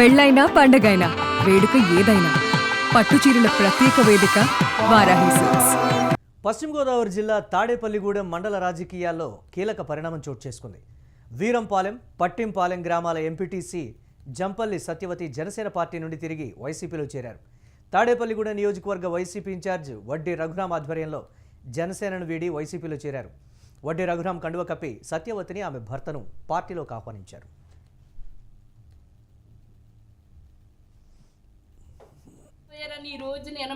పెళ్ళైనా పండగైనా వేడుక ఏదైనా పట్టుచీరల ప్రత్యేక వేదిక వారాహి సిల్క్స్. పశ్చిమ గోదావరి జిల్లా తాడేపల్లిగూడెం మండల రాజకీయాల్లో కీలక పరిణామం చోటు చేసుకుంది. వీరంపాలెం, పట్టింపాలెం గ్రామాల ఎంపీటీసీ జంపల్లి సత్యవతి జనసేన పార్టీ నుండి తిరిగి వైసీపీలో చేరారు. తాడేపల్లిగూడెం నియోజకవర్గ వైసీపీ ఇన్ఛార్జ్ వడ్డీ రఘురాం ఆధ్వర్యంలో జనసేనను వీడి వైసీపీలో చేరారు. వడ్డీ రఘురాం కండువ కప్పి సత్యవతిని ఆమె భర్తను పార్టీలోకి ఆహ్వానించారు. ఈ రోజు నేను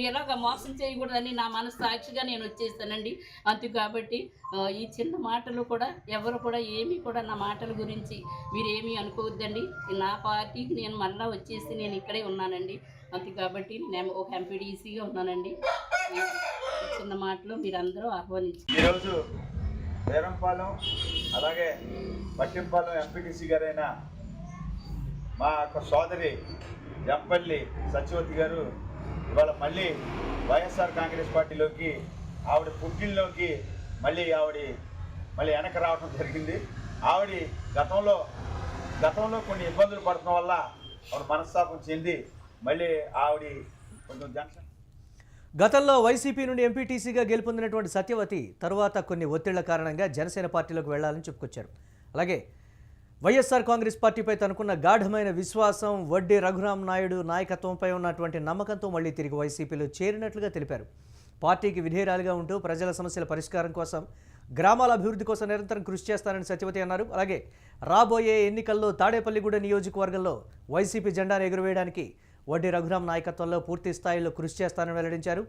ఎలాగ మోసం చేయకూడదని నా మనస్సాక్షిగా నేను వచ్చేస్తానండి. అంతే కాబట్టి ఈ చిన్న మాటలు కూడా ఎవరు కూడా ఏమీ కూడా నా మాటల గురించి మీరేమీ అనుకోవద్దండి. నా పార్టీకి నేను మళ్ళీ వచ్చేసి నేను ఇక్కడే ఉన్నానండి. అంతే కాబట్టి నేను ఒక ఎంపీడీసీగా ఉన్నానండి. ఈ చిన్న మాటలు మీరందరూ ఆహ్వానించారు. ఈరోజు వీరంపాలెం అలాగే పట్టింపాలెం ఎంపీటీసీ గారైన మా యొక్క సోదరి జంపల్లి సత్యవతి గారు ఇవాళ మళ్ళీ వైఎస్ఆర్ కాంగ్రెస్ పార్టీలోకి ఆవిడ పుట్టిల్లోకి మళ్ళీ వెనక రావడం జరిగింది. ఆవిడ గతంలో కొన్ని ఇబ్బందులు పడటం వల్ల ఆవిడ మనస్తాపం చెంది మళ్ళీ ఆవిడ కొంచెం గతంలో వైసీపీ నుండి ఎంపీటీసీగా గెలుపొందినటువంటి సత్యవతి తరువాత కొన్ని ఒత్తిళ్ల కారణంగా జనసేన పార్టీలోకి వెళ్లాలని చెప్పుకొచ్చారు. అలాగే వైఎస్ఆర్ కాంగ్రెస్ పార్టీపై తనకున్న గాఢమైన విశ్వాసం, వడ్డీ రఘురాం నాయుడు నాయకత్వంపై ఉన్నటువంటి నమ్మకంతో మళ్లీ తిరిగి వైసీపీలో చేరినట్లుగా తెలిపారు. పార్టీకి విధేయురాలుగా ఉంటూ ప్రజల సమస్యల పరిష్కారం కోసం, గ్రామాల అభివృద్ధి కోసం నిరంతరం కృషి చేస్తానని సత్యవతి అన్నారు. అలాగే రాబోయే ఎన్నికల్లో తాడేపల్లిగూడెం నియోజకవర్గంలో వైసీపీ జెండాను ఎగురవేయడానికి వడ్డీ రఘురాం నాయకత్వంలో పూర్తి స్థాయిలో కృషి చేస్తానని వెల్లడించారు.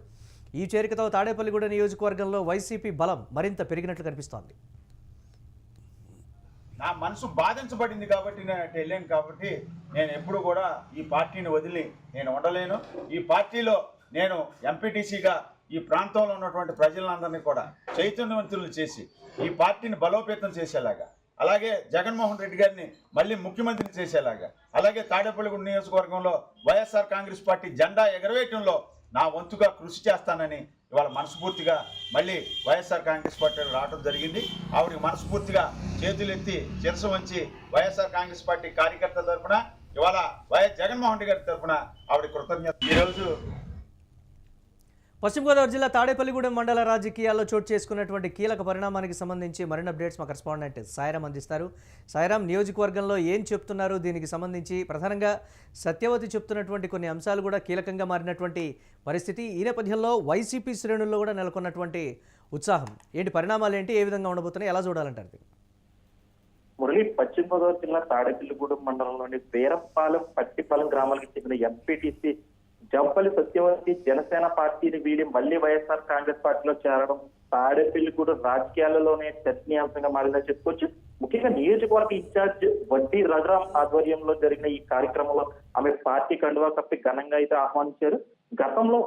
ఈ చేరికతో తాడేపల్లిగూడెం నియోజకవర్గంలో వైసీపీ బలం మరింత పెరిగినట్లు కనిపిస్తోంది. నా మనసు బాధించబడింది కాబట్టి నేను అటు వెళ్ళాను కాబట్టి నేను ఎప్పుడు కూడా ఈ పార్టీని వదిలి నేను ఉండలేను. ఈ పార్టీలో నేను ఎంపీటీసీగా ఈ ప్రాంతంలో ఉన్నటువంటి ప్రజలందరినీ కూడా చైతన్యవంతులు చేసి ఈ పార్టీని బలోపేతం చేసేలాగా, అలాగే జగన్మోహన్ రెడ్డి గారిని మళ్ళీ ముఖ్యమంత్రిని చేసేలాగా, అలాగే తాడేపల్లిగూడెం నియోజకవర్గంలో వైఎస్ఆర్ కాంగ్రెస్ పార్టీ జెండా ఎగరవేయటంలో నా వంతుగా కృషి చేస్తానని ఇవాళ మనస్ఫూర్తిగా మళ్ళీ వైఎస్ఆర్ కాంగ్రెస్ పార్టీ రావడం జరిగింది. ఆవిడకి మనస్ఫూర్తిగా చేతులెత్తి శిరస్సు వంచి వైఎస్ఆర్ కాంగ్రెస్ పార్టీ కార్యకర్తల తరఫున ఇవాళ వైఎస్ జగన్మోహన్ రెడ్డి గారి తరఫున ఆవిడ కృతజ్ఞత. ఈరోజు పశ్చిమ గోదావరి జిల్లా తాడేపల్లిగూడెం మండల రాజకీయాల్లో చోటు చేసుకున్నటువంటి కీలక పరిణామానికి సంబంధించి మరిన్ని అప్డేట్స్ మా కరెస్పాండెంట్ సాయిరాం అందిస్తారు. సాయిరాం, నియోజకవర్గంలో ఏం చెప్తున్నారు? దీనికి సంబంధించి ప్రధానంగా సత్యవతి చెప్తున్నటువంటి కొన్ని అంశాలు కూడా కీలకంగా మారినటువంటి పరిస్థితి. ఈ నేపథ్యంలో వైసీపీ శ్రేణుల్లో కూడా నెలకొన్నటువంటి ఉత్సాహం ఏంటి? పరిణామాలు ఏంటి? ఏ విధంగా ఉండబోతున్నాయి? ఎలా చూడాలంటారు? మురళి, పశ్చిమ గోదావరి జిల్లా తాడేపల్లిగూడెం మండలంలోని వీరంపాలెం, పట్టిపాలెం గ్రామాలకు చెందిన ఎంపీటీసీ జంపల్లి సత్యవతి జనసేన పార్టీని వీడి మళ్లీ వైఎస్ఆర్ కాంగ్రెస్ పార్టీలో చేరడం తాడేపల్లిగూడెం రాజకీయాలలోనే చర్చనీయాంశంగా మారిందని చెప్పుకోవచ్చు. ముఖ్యంగా నియోజకవర్గ ఇన్ఛార్జ్ వడ్డీ రఘురాం ఆధ్వర్యంలో జరిగిన ఈ కార్యక్రమంలో ఆమె పార్టీ కండువా కప్పి ఘనంగా అయితే ఆహ్వానించారు. గతంలో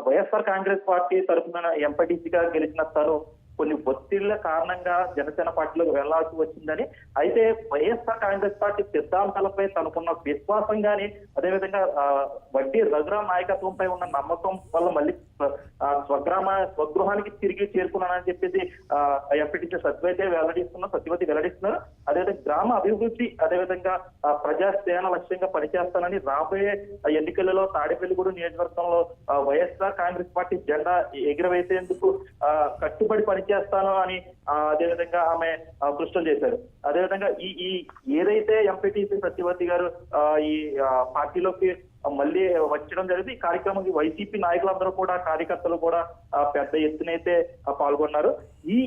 వైఎస్ఆర్ కాంగ్రెస్ పార్టీ తరఫున ఎంపీటీసీగా గెలిచిన తను కొన్ని ఒత్తిళ్ల కారణంగా జనసేన పార్టీలోకి వెళ్లాల్సి వచ్చిందని, అయితే వైఎస్ఆర్ కాంగ్రెస్ పార్టీ సిద్ధాంతాలపై తనకున్న విశ్వాసం గాని, అదేవిధంగా వడ్డీ రఘురాం నాయకత్వంపై ఉన్న నమ్మకం వల్ల మళ్ళీ స్వగృహానికి తిరిగి చేరుకున్నానని చెప్పేసి ఎంపీటీసీ సత్యవతి వెల్లడిస్తున్నారు. అదేవిధంగా గ్రామ అభివృద్ధి, అదేవిధంగా ప్రజాసేన లక్ష్యంగా పనిచేస్తానని, రాబోయే ఎన్నికలలో తాడేపల్లిగూడెం నియోజకవర్గంలో వైఎస్ఆర్ కాంగ్రెస్ పార్టీ జెండా ఎగురవేసేందుకు కట్టుబడి పనిచేస్తాను అని అదేవిధంగా ఆమె స్పష్టం చేశారు. అదేవిధంగా ఈ ఏదైతే ఎంపీటీసీ సత్యవతి గారు ఈ పార్టీలోకి మళ్ళీ వచ్చడం జరిగింది. ఈ కార్యక్రమానికి వైసీపీ నాయకులందరూ కూడా, కార్యకర్తలు కూడా పెద్ద ఎత్తునైతే పాల్గొన్నారు. ఈ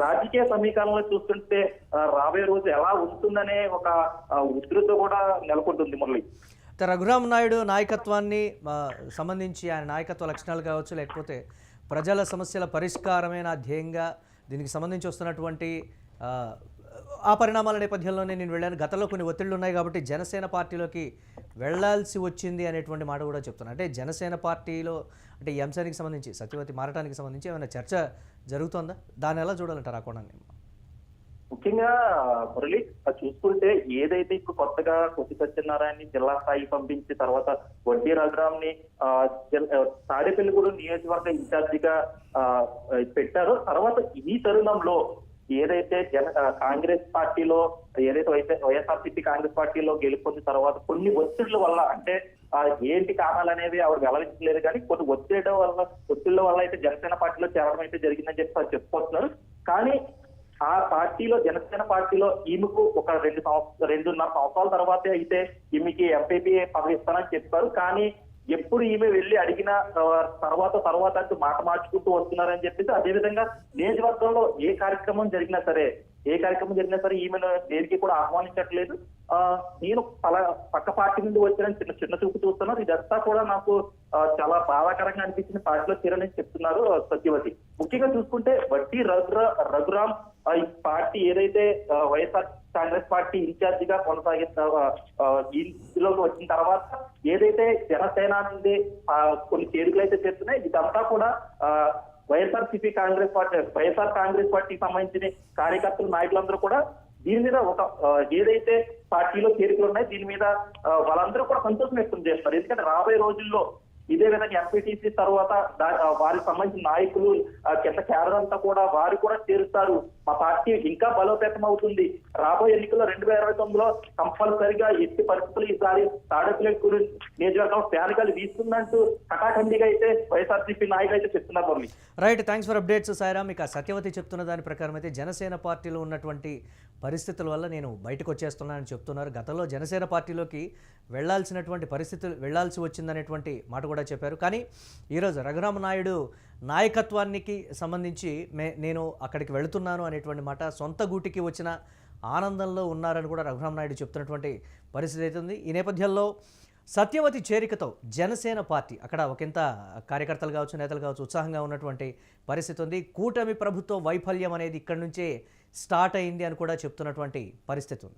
రాజకీయ సమీకరణలో చూస్తుంటే రాబోయే రోజు ఎలా ఉంటుందనే ఒక ఉధృత కూడా నెలకొంటుంది. మురళి, రఘురాం నాయుడు నాయకత్వాన్ని సంబంధించి ఆయన నాయకత్వ లక్షణాలు కావచ్చు, లేకపోతే ప్రజల సమస్యల పరిష్కారమే నా ధ్యేయంగా దీనికి సంబంధించి వస్తున్నటువంటి ఆ పరిణామాల నేపథ్యంలోనే నేను వెళ్ళాను. గతంలో కొన్ని ఒత్తిళ్లు ఉన్నాయి కాబట్టి జనసేన పార్టీలోకి వెళ్లాల్సి వచ్చింది అనేటువంటి మాట కూడా చెప్తున్నాను. అంటే జనసేన పార్టీలో అంటే ఈ అంశానికి సంబంధించి సత్యవతి మారటానికి సంబంధించి ఏమైనా చర్చ జరుగుతుందా? దాన్ని ఎలా చూడాలంటారు ఆ కోణాన్ని? ముఖ్యంగా మురళి, చూసుకుంటే ఏదైతే ఇప్పుడు కొత్తగా కొద్ది సత్యనారాయణని జిల్లా స్థాయికి పంపించి తర్వాత వడ్డీ రఘురాంని తాడేపల్లిగూడెం నియోజకవర్గ ఇన్ఛార్జిగా పెట్టారో, తర్వాత ఈ తరుణంలో ఏదైతే కాంగ్రెస్ పార్టీలో ఏదైతే వైఎస్ఆర్సీపీ కాంగ్రెస్ పార్టీలో గెలుపొందిన తర్వాత కొన్ని ఒత్తిళ్ల వల్ల అంటే ఏంటి కారణాలు అనేవి ఆవిడ వెల్లడించలేదు కానీ కొన్ని ఒత్తిళ్ల వల్ల అయితే జనసేన పార్టీలో చేరడం అయితే జరిగిందని చెప్పి వారు చెప్పుకుంటున్నారు. కానీ ఆ పార్టీలో జనసేన పార్టీలో ఈమెకు ఒక 2.5 సంవత్సరాల తర్వాతే అయితే ఈమెకి ఎంపీపీ పదవి ఇస్తానని చెప్పారు. కానీ ఎప్పుడు ఈమె వెళ్ళి అడిగిన తర్వాత అంటూ మాట మార్చుకుంటూ వస్తున్నారని చెప్పేసి, అదేవిధంగా నియోజకవర్గంలో ఏ కార్యక్రమం జరిగినా సరే ఈమెను దేనికి కూడా ఆహ్వానించట్లేదు. నేను పక్క పార్టీ నుండి వచ్చిన చిన్న చూపు చూస్తున్నారు. ఇదంతా కూడా నాకు చాలా బాధాకరంగా అనిపించిన పార్టీలో చేరని చెప్తున్నారు సత్యవతి. ముఖ్యంగా చూసుకుంటే వడ్డీ రఘురాం ఈ పార్టీ ఏదైతే వైఎస్ఆర్ కాంగ్రెస్ పార్టీ ఇన్ఛార్జ్ గా ఇందులోకి వచ్చిన తర్వాత ఏదైతే జనసేన నుండి కొన్ని చేరికలు అయితే చేస్తున్నాయి, ఇదంతా కూడా వైఎస్ఆర్ కాంగ్రెస్ పార్టీకి సంబంధించిన కార్యకర్తలు నాయకులందరూ కూడా దీని మీద ఏదైతే పార్టీలో చేరికలు ఉన్నాయి దీని మీద వాళ్ళందరూ కూడా సంతోషం వ్యక్తం చేస్తారు. ఎందుకంటే రాబోయే రోజుల్లో ఇదే విధంగా ఎంపీటీసీ తర్వాత వారికి సంబంధించిన నాయకులు కింద క్యాడర్ అంతా కూడా వారు కూడా చేరుస్తారు. మా పార్టీ ఇంకా బలోపేతం అవుతుంది. రాబోయే ఎన్నికల్లో 2029లో కంపల్సరిగా ఎట్టి పరిస్థితులు ఈసారి తాడేపల్లి నియోజకవర్గం ఫ్యాన్గాలు వీస్తుందంటూ కటాఖండిగా అయితే వైఎస్ఆర్సీపీ నాయకులు అయితే చెప్తున్నారు. Mummy right, thanks for updates సాయిరా. మీకు ఆ సత్యవతి చెప్తున్న దాని ప్రకారం అయితే జనసేన పార్టీలో ఉన్నటువంటి పరిస్థితుల వల్ల నేను బయటకు వచ్చేస్తున్నానని చెప్తున్నారు. గతంలో జనసేన పార్టీలోకి వెళ్లాల్సి వచ్చిందనేటువంటి మాట కూడా చెప్పారు. కానీ ఈరోజు రఘురామ నాయుడు నాయకత్వానికి సంబంధించి నేను అక్కడికి వెళుతున్నాను అనేటువంటి మాట, సొంత గూటికి వచ్చిన ఆనందంలో ఉన్నారని కూడా రఘురామ నాయుడు చెప్తున్నటువంటి పరిస్థితి అవుతుంది. ఈ నేపథ్యంలో సత్యవతి చేరికతో జనసేన పార్టీ అక్కడ ఒకంత కార్యకర్తలు కావచ్చు, నేతలు కావచ్చు ఉత్సాహంగా ఉన్నటువంటి పరిస్థితి ఉంది. కూటమి ప్రభుత్వ వైఫల్యం అనేది ఇక్కడి నుంచే స్టార్ట్ అయింది అని కూడా చెప్తున్నటువంటి పరిస్థితి ఉంది.